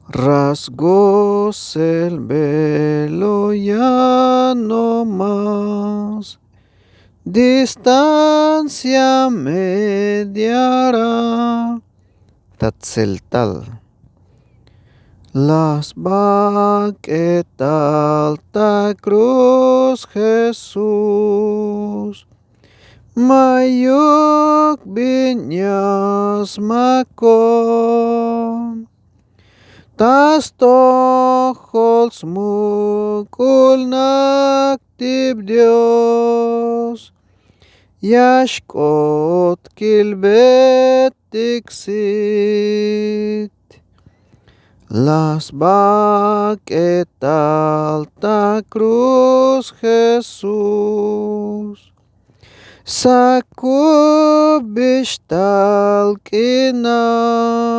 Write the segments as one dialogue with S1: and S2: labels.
S1: Rasgóse el velo ya no más, distancia mediará. Tzeltal. Las baquetal ta cruz Jesús, mayuk viñas makon. Tas tojols mukul naktib Dios, yashkot kilbet dixit. Las baquetal ta cruz Jesús, sakubishtal kinal.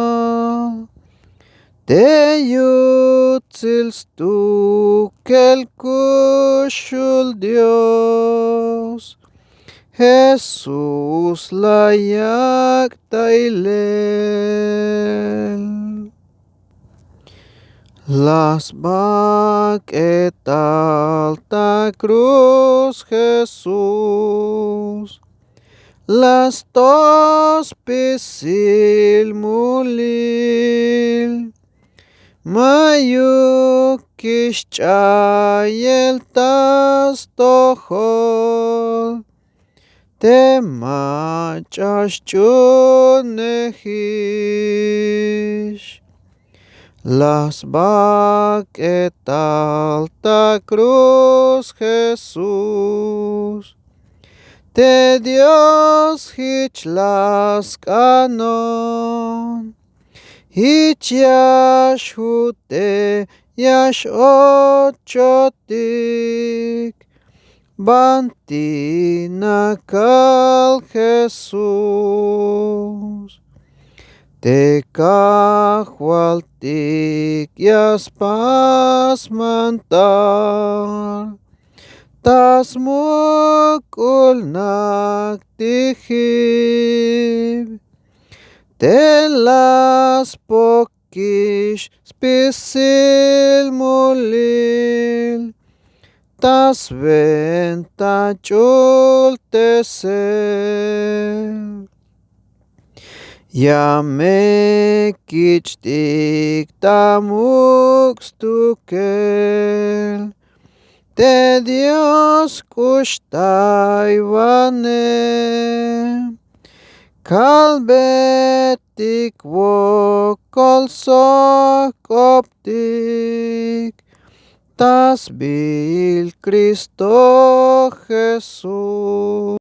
S1: Te yutzils tu kel kushul Dios, Jesús layak tailel. Las baquetal ta cruz Jesús, las dos pisil mulil. Mayuk kishchayel tas tohol, te machas chunehish. Las baquetal ta cruz Jesús, te Dios hichlas canon. Hich yash hute yash ochotik, banti nakal Jesús. Te kahualtik yas pas mantar, tas mukul naktihib. Te las pokish spisil mulil, tas venta chul tesel. Ya me kichtik tamuk stukel, te Dios kushtay vane. Kalbetik wokol sok optik, tas bil Cristo Jesús.